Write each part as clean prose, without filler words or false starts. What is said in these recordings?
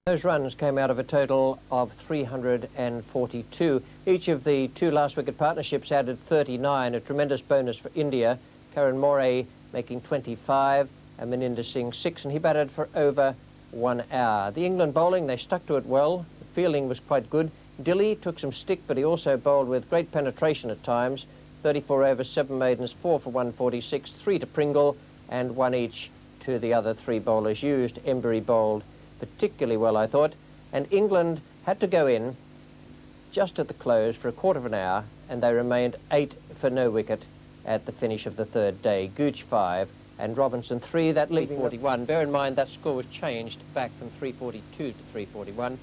Those runs came out of a total of 342. Each of the two last wicket partnerships added 39, a tremendous bonus for India. Karan More making 25 and Maninder Singh 6, and he batted for over 1 hour. The England bowling, they stuck to it well. The fielding was quite good. Dilly took some stick, but he also bowled with great penetration at times. 34 overs, 7 maidens, 4 for 146, 3 to Pringle, and 1 each to the other 3 bowlers used. Embury bowled particularly well, I thought, and England had to go in just at the close for a quarter of an hour, and they remained 8 for no wicket at the finish of the 3rd day. Gooch 5 and Robinson 3, that lead 41. Bear in mind that score was changed back from 342 to 341.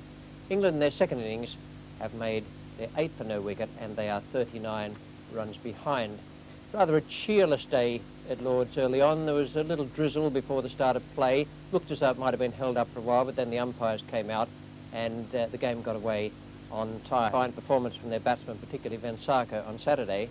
England in their second innings have made their 8 for no wicket, and they are 39 runs behind. Rather a cheerless day at Lord's early on. There was a little drizzle before the start of play. Looked as though it might have been held up for a while, but then the umpires came out and the game got away on time. Fine performance from their batsman, particularly Venkata on Saturday,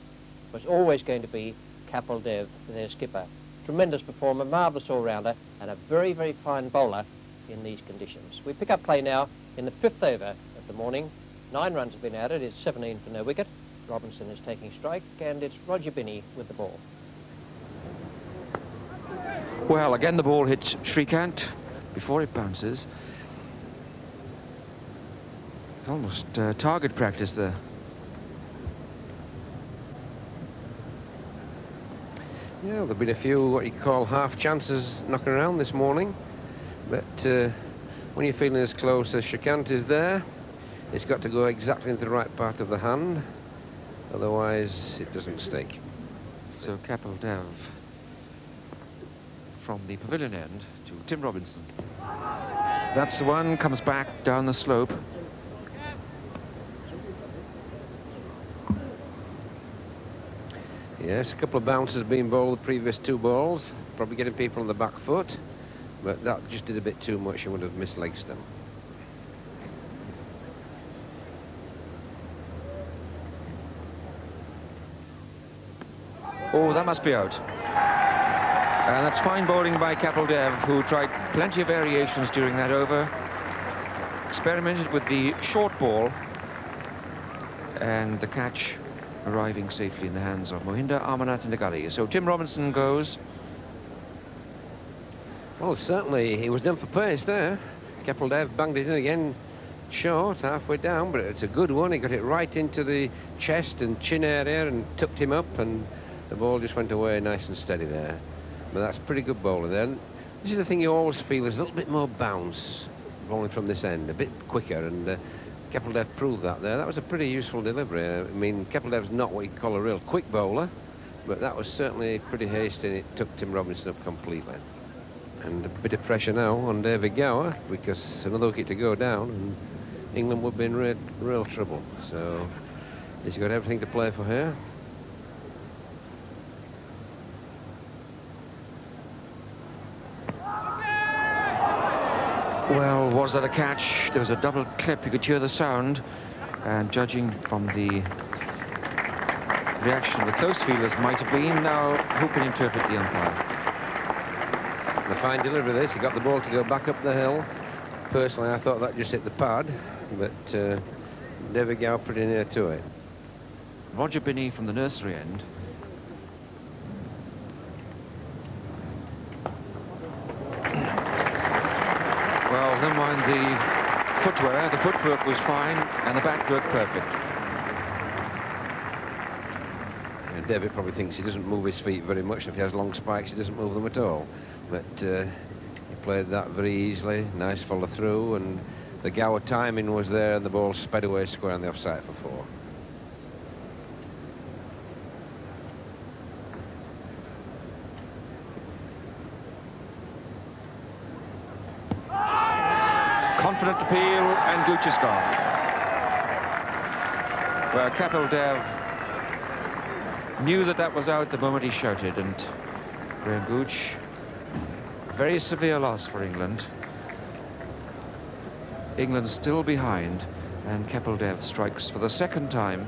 was always going to be Kapil Dev, their skipper. Tremendous performer, marvellous all-rounder, and a very, very fine bowler in these conditions. We pick up play now in the 5th over of the morning. 9 runs have been added. It's 17 for no wicket. Robinson is taking strike, and it's Roger Binney with the ball. Well, again the ball hits Shrikant before it bounces. It's almost target practice there. Yeah, there have been a few what you call half chances knocking around this morning, but when you're feeling as close as Shrikant is there, it's got to go exactly into the right part of the hand, otherwise it doesn't stick. So Kapil Dev from the pavilion end to Tim Robinson. That's the one, comes back down the slope. Yes, a couple of bounces being bowled the previous 2 balls, probably getting people on the back foot, but that just did a bit too much and would have missed leg stump. Oh, that must be out. And that's fine bowling by Kapil Dev, who tried plenty of variations during that over. Experimented with the short ball, and the catch arriving safely in the hands of Mohinder Amarnath in the gully. So Tim Robinson goes. Well, certainly he was done for pace there. Kapil Dev banged it in again short, halfway down, but it's a good one. He got it right into the chest and chin area and tucked him up, and the ball just went away nice and steady there. But that's pretty good bowling then. This is the thing you always feel, there's a little bit more bounce bowling from this end, a bit quicker, and Kapil Dev proved that there. That was a pretty useful delivery. I mean, Kapil Dev's not what you call a real quick bowler, but that was certainly pretty hasty, and it took Tim Robinson up completely. And a bit of pressure now on David Gower, because another wicket to go down, and England would be in real trouble. So he's got everything to play for here. Well, was that a catch? There was a double clip, you could hear the sound, and judging from the reaction of the close fielders might have been. Now, who can interpret the umpire? The fine delivery of this, he got the ball to go back up the hill. Personally, I thought that just hit the pad, but David Gower pretty near to it. Roger Binney from the nursery end. Well, never mind the footwear. The footwork was fine, and the bat worked perfect. And David probably thinks he doesn't move his feet very much. If he has long spikes, he doesn't move them at all. But he played that very easily. Nice follow through, and the Gower timing was there, and the ball sped away square on the offside for 4. Confident appeal, and Gooch is gone. Well, Kapil Dev knew that that was out the moment he shouted, and Graham Gooch, very severe loss for England. England still behind, and Kapil Dev strikes for the 2nd time.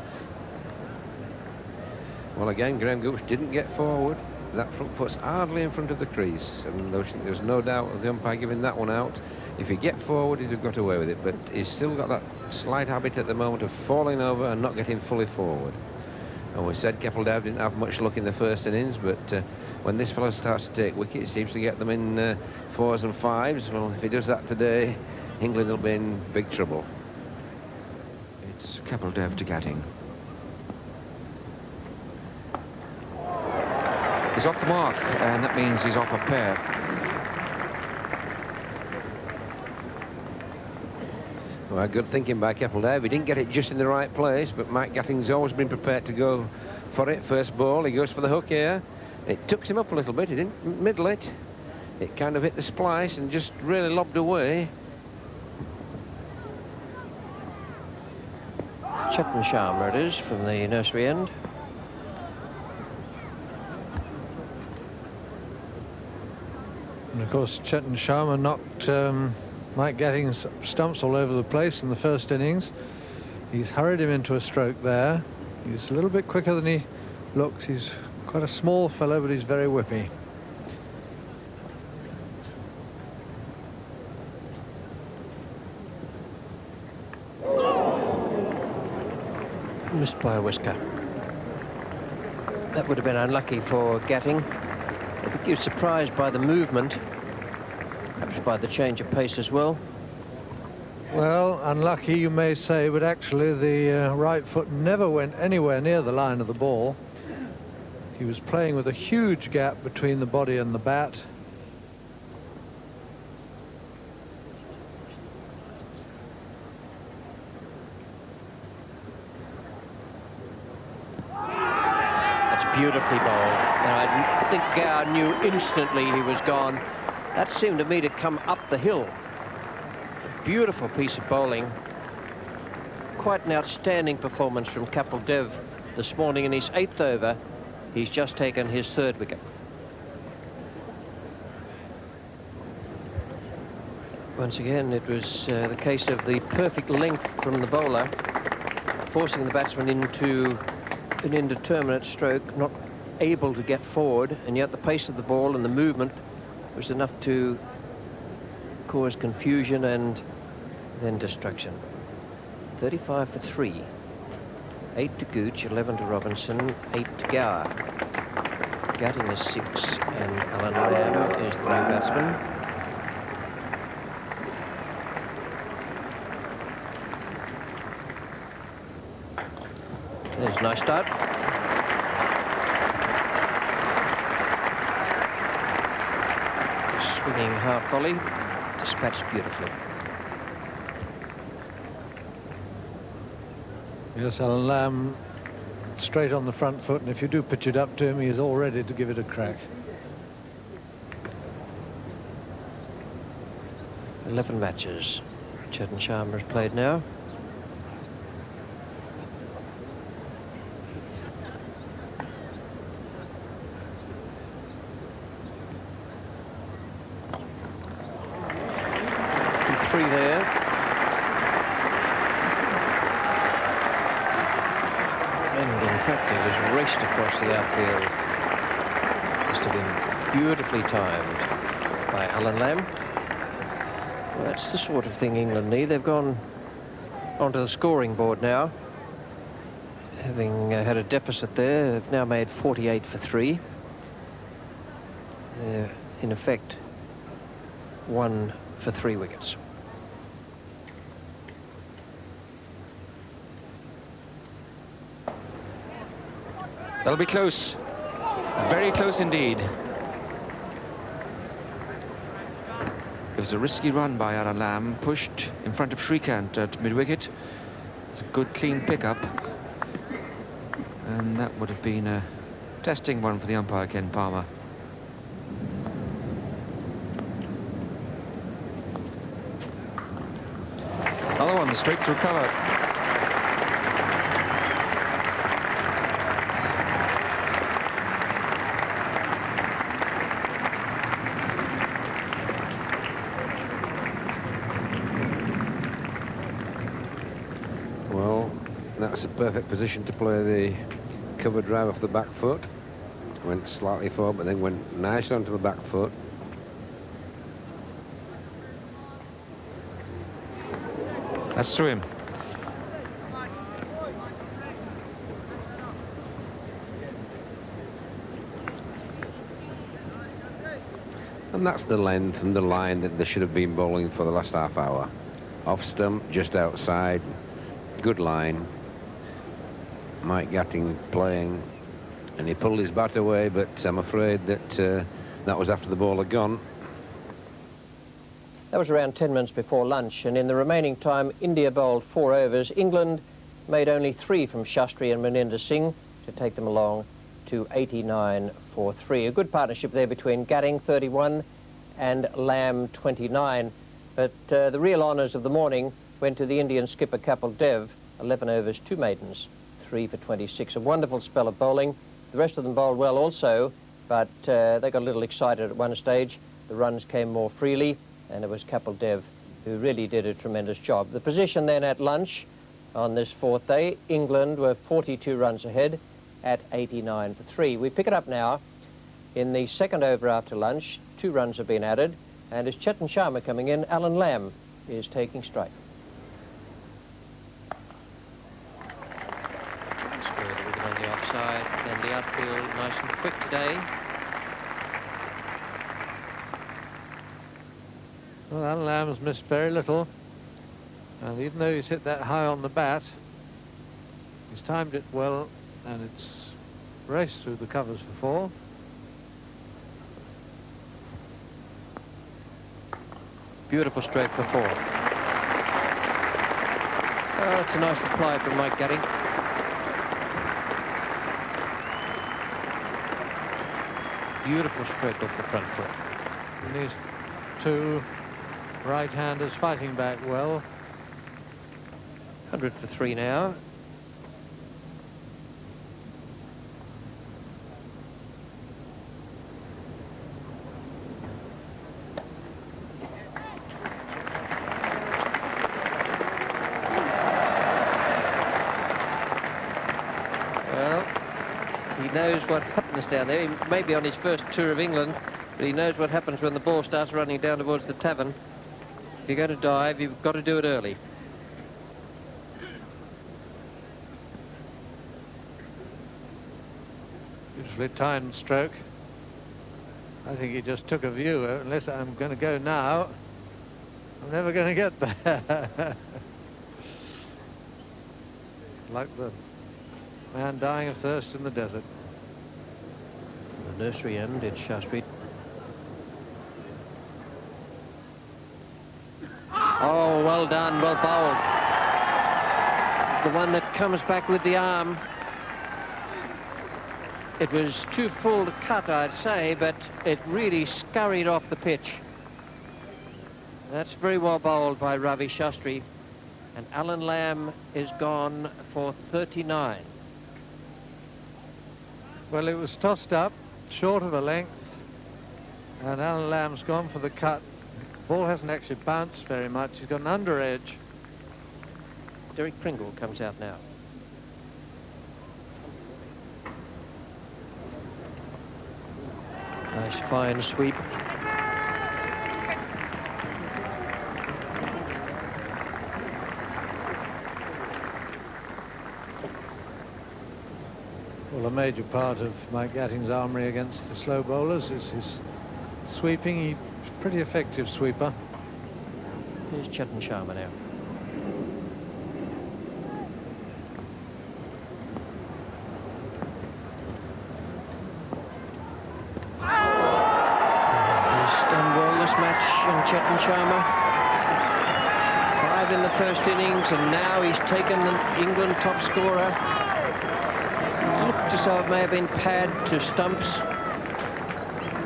Well, again, Graham Gooch didn't get forward. that front foot's hardly in front of the crease, and there's no doubt of the umpire giving that one out. If he get forward, he'd have got away with it, but he's still got that slight habit at the moment of falling over and not getting fully forward. And we said KAPIL didn't have much luck in the first innings, but when this fellow starts to take wickets, he seems to get them in 4s and 5s. Well, if he does that today, England will be in big trouble. It's KAPIL to Gatting. He's off the mark, and that means he's off a pair. Well, good thinking by KAPIL. He didn't get it just in the right place, but Mike Gatting's always been prepared to go for it. First ball, he goes for the hook here. It tucks him up a little bit. He didn't middle it. It kind of hit the splice and just really lobbed away. Chetan Sharma it is from the nursery end. And of course, Chetan Sharma knocked Mike Gatting's stumps all over the place in the first innings. He's hurried him into a stroke there. He's a little bit quicker than he looks. He's quite a small fellow, but he's very whippy. Missed by a whisker. That would have been unlucky for Gatting. I think he was surprised by the movement, perhaps by the change of pace as well. Well, unlucky you may say, but actually the right foot never went anywhere near the line of the ball. He was playing with a huge gap between the body and the bat. Beautifully bowled. And I think Gow knew instantly he was gone. That seemed to me to come up the hill. Beautiful piece of bowling. Quite an outstanding performance from KAPIL this morning in his 8th over. He's just taken his 3rd wicket. Once again, it was the case of the perfect length from the bowler, forcing the batsman into an indeterminate stroke, not able to get forward, and yet the pace of the ball and the movement was enough to cause confusion and then destruction. 35 for 3. 8 to Gooch, 11 to Robinson, 8 to Gower. Gatting is 6, and Alan Lamb is the new batsman. There's a nice start. Swinging half volley, dispatched beautifully. Yes, Alan Lamb straight on the front foot, and if you do pitch it up to him, he is all ready to give it a crack. 11 matches. Chetan Sharma has played now. Three there. And in fact, it was raced across the outfield. Must have been beautifully timed by Alan Lamb. Well, that's the sort of thing England need. They've gone onto the scoring board now. Having had a deficit there, they've now made 48 for 3. They're, in effect, 1 for 3 wickets. That'll be close. Very close indeed. It was a risky run by Alan Lamb, pushed in front of Shrikant at mid-wicket. It's a good, clean pickup. And that would have been a testing one for the umpire, Ken Palmer. Another one straight through cover. Well, that's a perfect position to play the covered drive off the back foot. Went slightly forward, but then went nicely onto the back foot. That's through him. And that's the length and the line that they should have been bowling for the last half hour. Off stump, just outside, good line. Mike Gatting playing, and he pulled his bat away, but I'm afraid that that was after the ball had gone. That was around 10 minutes before lunch, and in the remaining time, India bowled 4 overs. England made only 3 from Shastri and Maninder Singh to take them along to 89 for 3. A good partnership there between Gatting, 31, and Lamb, 29. But the real honours of the morning went to the Indian skipper Kapil Dev, 11 overs, 2 maidens, 3 for 26. A wonderful spell of bowling. The rest of them bowled well also, but they got a little excited at one stage. The runs came more freely, and it was Kapil Dev who really did a tremendous job. The position then at lunch on this 4th day, England were 42 runs ahead at 89 for 3. We pick it up now in the 2nd over after lunch. 2 runs have been added, and as Chetan Sharma coming in, Alan Lamb is taking strike. Squared a wicket on the offside, and the outfield nice and quick today. Well, Alan Lamb's missed very little, and even though he's hit that high on the bat, he's timed it well, and it's raced through the covers for 4. Beautiful stroke for 4. Oh, that's a nice reply from Mike Gatting. Beautiful stroke off the front foot. And these 2 right-handers fighting back well. 100 for 3 now. Well, he knows what happens down there. He may be on his first tour of England, but he knows what happens when the ball starts running down towards the tavern. If you're going to dive, you've got to do it early. Beautifully timed stroke. I think he just took a view. Unless I'm going to go now, I'm never going to get there. Like the man dying of thirst in the desert. The nursery end, it's Shastri. Oh, well done, well bowled. The one that comes back with the arm. It was too full to cut, I'd say, but it really scurried off the pitch. That's very well bowled by Ravi Shastri. And Alan Lamb is gone for 39. Well, it was tossed up, short of a length, and Alan Lamb's gone for the cut. Ball hasn't actually bounced very much. He's got an under edge. Derek Pringle comes out now. Nice fine sweep. Well, a major part of Mike Gatting's armoury against the slow bowlers is his sweeping. He's a pretty effective sweeper. Here's Chetan Sharma now. He's done well this match, young Chetan Sharma. 5 in the first innings, and now he's taken the England top scorer. Looked as though it may have been pad to stumps,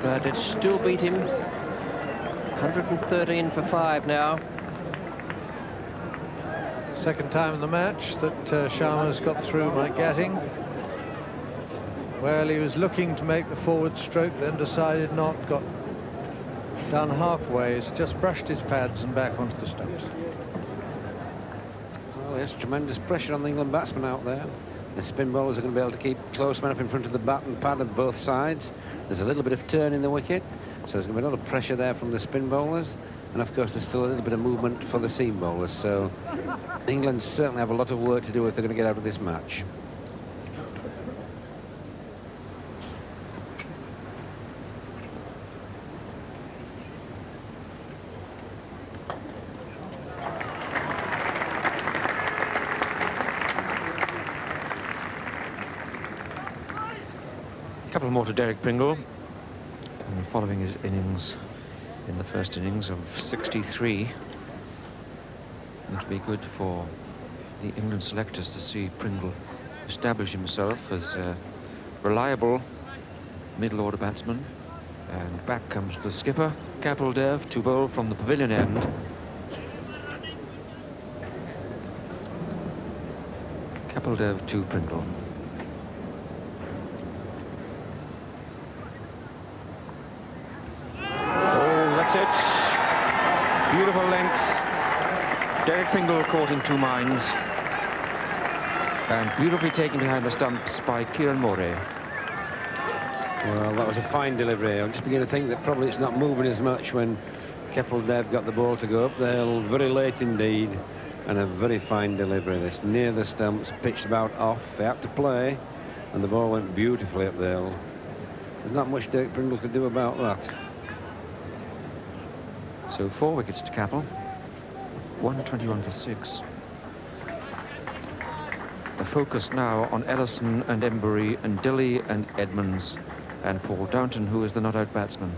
but it still beat him. 113 for 5 now. Second time in the match that Sharma's got through Mike Gatting. Well, he was looking to make the forward stroke, then decided not, got done halfway. He's just brushed his pads and back onto the stumps. Well, there's tremendous pressure on the England batsman out there. The spin bowlers are going to be able to keep close man up in front of the bat and pad of both sides. There's a little bit of turn in the wicket, so there's going to be a lot of pressure there from the spin bowlers. And of course, there's still a little bit of movement for the seam bowlers. So England certainly have a lot of work to do if they're going to get out of this match. A couple more to Derek Pringle, and following his innings in the first innings of 63. It'll be good for the England selectors to see Pringle establish himself as a reliable middle-order batsman. And back comes the skipper, Kapil Dev, to bowl from the pavilion end. Kapil Dev to Pringle. That's it. Beautiful length. Derek Pringle caught in two minds. And beautifully taken behind the stumps by Kieran Morey. Well, that was a fine delivery. I'm just beginning to think that probably it's not moving as much when Kapil Dev got the ball to go up there. Very late indeed. And a very fine delivery. This near the stumps, pitched about off. They had to play. And the ball went beautifully up there. There's not much Derek Pringle could do about that. So 4 wickets to Kapil. 121 for 6. The focus now on Ellison and Embury and Dilly and Edmonds and Paul Downton, who is the not-out batsman.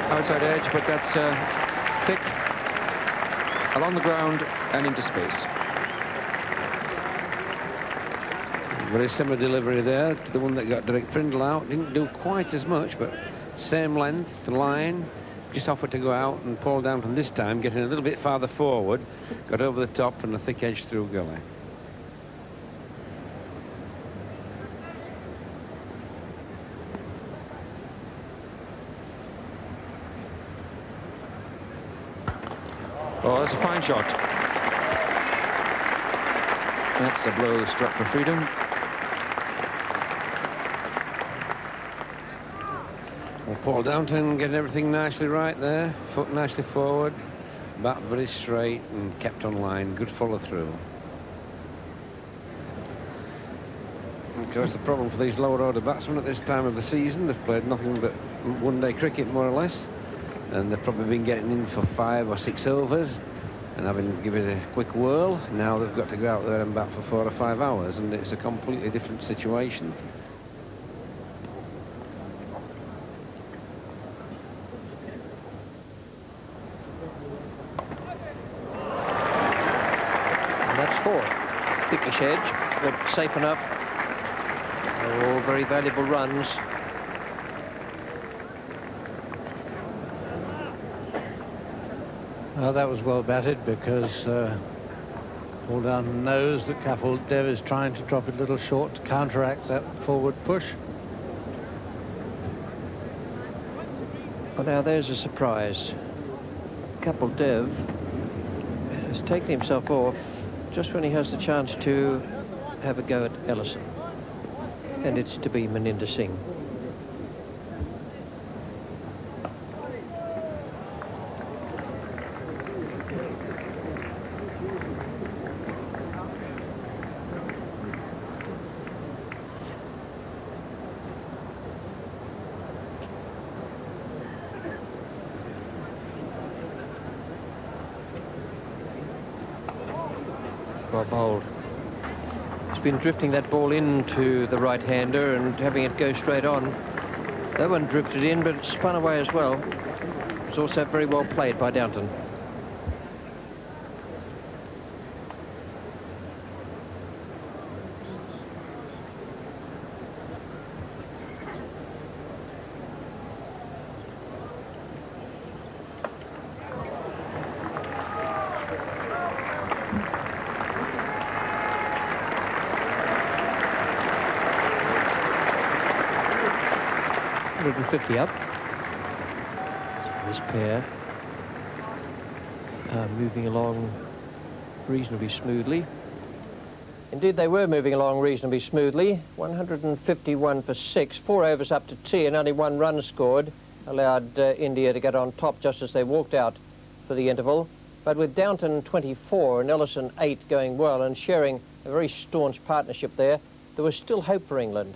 Outside edge, but that's thick along the ground and into space. Very similar delivery there to the one that got Derek Pringle out. Didn't do quite as much, but same length, line. Just offered to go out, and Paul Downton this time getting a little bit farther forward. Got over the top and a thick edge through gully. Oh, that's a fine shot. That's a blow struck for freedom. Well, Paul Downton getting everything nicely right there. Foot nicely forward. Bat very straight and kept on line. Good follow through. Of course, the problem for these lower order batsmen at this time of the season, they've played nothing but one-day cricket, more or less. And they've probably been getting in for 5 or 6 overs and having given it a quick whirl. Now they've got to go out there and bat for 4 or 5 hours, and it's a completely different situation. And that's 4. Thickish edge, but safe enough. All very valuable runs. Well, that was well batted because Paul Downton knows that Kapil Dev is trying to drop it a little short to counteract that forward push. Well, now there's a surprise. Kapil Dev has taken himself off just when he has the chance to have a go at Ellison. And it's to be Maninder Singh. Well bowled. He's been drifting that ball into the right-hander and having it go straight on. That one drifted in, but it spun away as well. It was also very well played by Downton. .50 up. This pair are moving along reasonably smoothly. Indeed, they were moving along reasonably smoothly. 151 for 6, 4 overs up to tea, and only 1 run scored. Allowed India to get on top just as they walked out for the interval. But with Downton 24 and Ellison 8 going well and sharing a very staunch partnership there was still hope for England.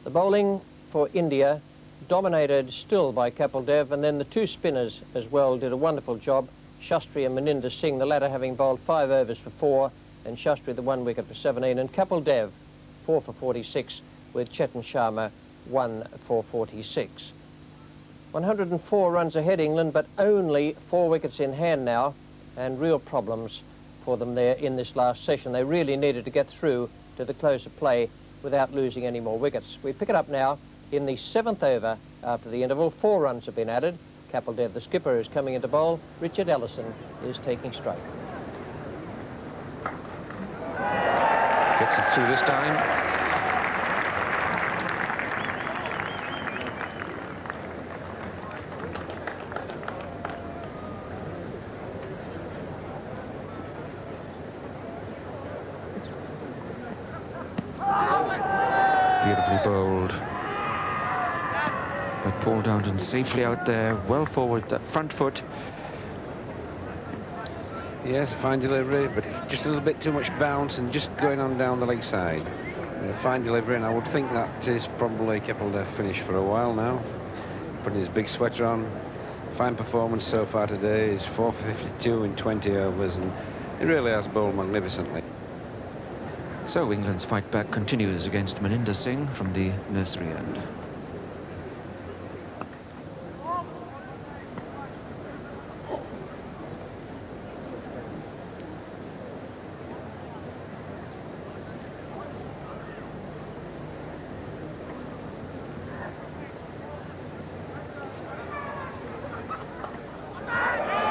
The bowling for India dominated still by Kapil Dev, and then the 2 spinners as well did a wonderful job. Shastri and Maninder Singh, the latter having bowled 5 overs for 4, and Shastri the 1 wicket for 17, and Kapil Dev 4 for 46 with Chetan Sharma 1 for 46. 104 runs ahead England, but only 4 wickets in hand now, and real problems for them there in this last session. They really needed to get through to the close of play without losing any more wickets. We pick it up now in the 7th over after the interval. 4 runs have been added. Kapil Dev, the skipper, is coming into bowl. Richard Ellison is taking strike. Gets us through this time. Beautifully bowled. But Paul Downton safely out there, well forward, that front foot. Yes, fine delivery, but just a little bit too much bounce and just going on down the leg side. Fine delivery, and I would think that is probably Kapil Dev finish for a while now. Putting his big sweater on. Fine performance so far today. He's 4 for 52 in 20 overs, and he really has bowled magnificently. So England's fight back continues against Maninder Singh from the nursery end.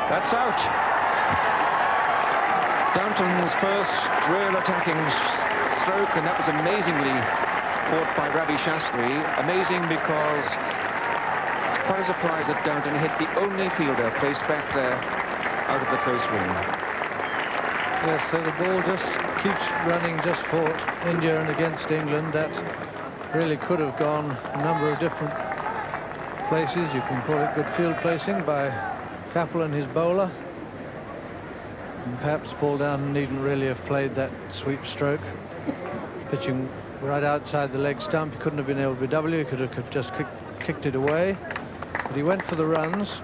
That's out. Downton's first real attacking stroke, and that was amazingly caught by Ravi Shastri. Amazing because it's quite a surprise that Downton hit the only fielder placed back there out of the close ring. Yes, so the ball just keeps running just for India and against England. That really could have gone a number of different places. You can call it good field placing by Kapil and his bowler. And perhaps Paul Downton needn't really have played that sweep stroke. Pitching right outside the leg stump, he couldn't have been able to W. He could have just kicked it away. But he went for the runs,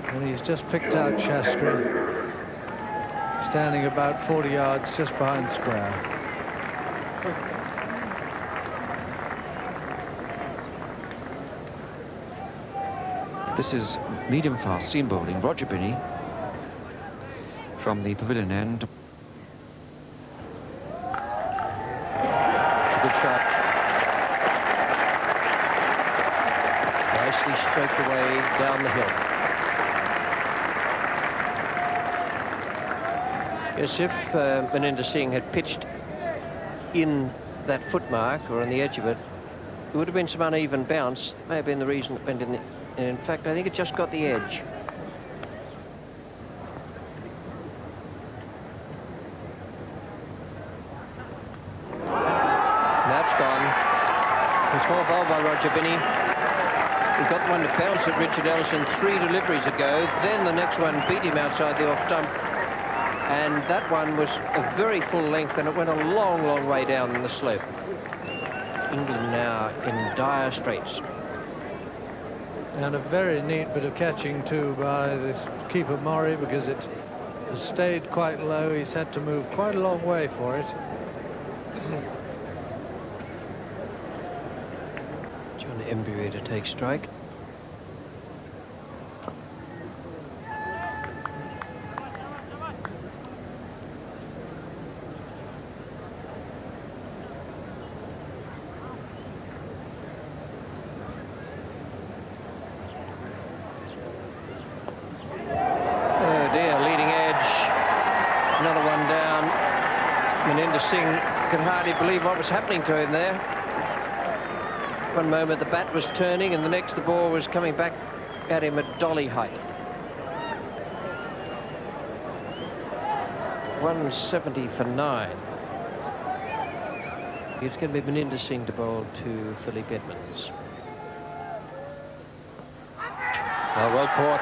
and he's just picked out Shastri, standing about 40 yards just behind square. This is medium-fast seam bowling. Roger Binney from the pavilion end. It's a good shot. Nicely stroked away down the hill. Yes, if Maninder Singh had pitched in that footmark or on the edge of it, it would have been some uneven bounce. That may have been the reason it went in the... In fact, I think it just got the edge. That's gone. It's well bowled by Roger Binney. He got the one to bounce at Richard Ellison 3 deliveries ago. Then the next one beat him outside the off stump. And that one was a very full length, and it went a long, long way down the slope. England now in dire straits. And a very neat bit of catching too by this keeper Murray, because it has stayed quite low. He's had to move quite a long way for it. John Embury to take strike. Singh could hardly believe what was happening to him there. One moment the bat was turning, and the next the ball was coming back at him at dolly height. 170 for 9. It's going to be Maninder Singh to bowl to Philippe Edmonds. Oh, well caught.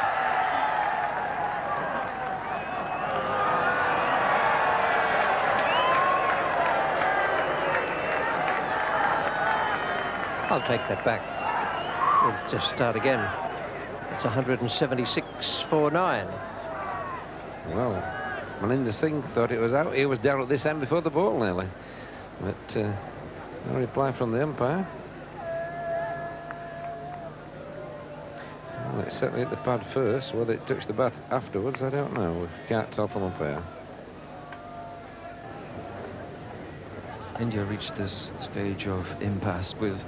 I'll take that back. We'll just start again. It's 176 for 9. Well, Maninder Singh thought it was out. He was down at this end before the ball nearly. But no reply from the umpire. Well, it certainly hit the pad first. Whether it touched the bat afterwards, I don't know. We can't tell from umpire. India reached this stage of impasse with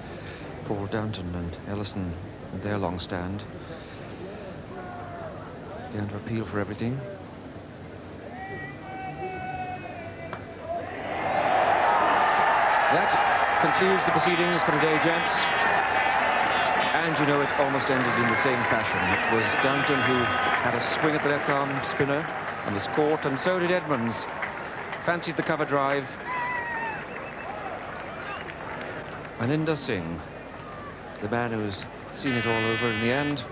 Paul Downton and Ellison in their long stand. Going to appeal for everything. That concludes the proceedings for today, gents. And you know, it almost ended in the same fashion. It was Downton who had a swing at the left arm spinner and was caught, and so did Edmonds. Fancied the cover drive. Maninder Singh, the man who's seen it all over in the end.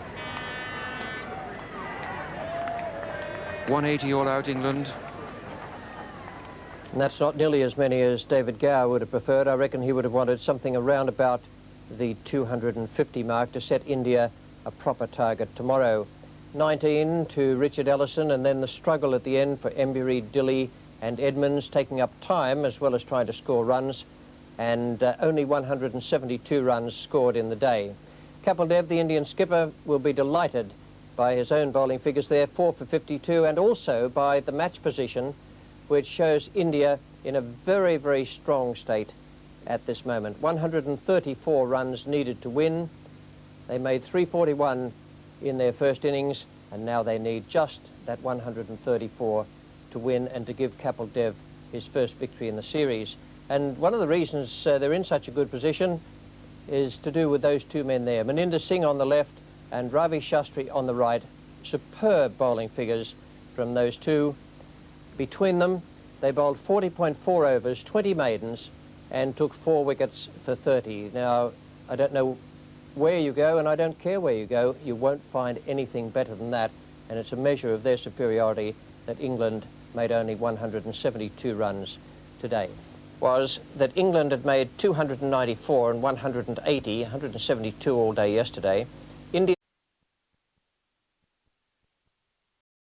180 all out, England. And that's not nearly as many as David Gower would have preferred. I reckon he would have wanted something around about the 250 mark to set India a proper target tomorrow. 19 to Richard Ellison, and then the struggle at the end for Embury, Dilley and Edmonds, taking up time as well as trying to score runs, and only 172 runs scored in the day. Kapil Dev, the Indian skipper, will be delighted by his own bowling figures there, 4 for 52, and also by the match position, which shows India in a very, very strong state at this moment. 134 runs needed to win. They made 341 in their first innings, and now they need just that 134 to win and to give Kapil Dev his first victory in the series. And one of the reasons they're in such a good position is to do with those two men there. Maninder Singh on the left and Ravi Shastri on the right. Superb bowling figures from those two. Between them, they bowled 40.4 overs, 20 maidens, and took 4 wickets for 30. Now, I don't know where you go, and I don't care where you go, you won't find anything better than that, and it's a measure of their superiority that England made only 172 runs today. Was that England had made 294 and 180, 172 all day yesterday.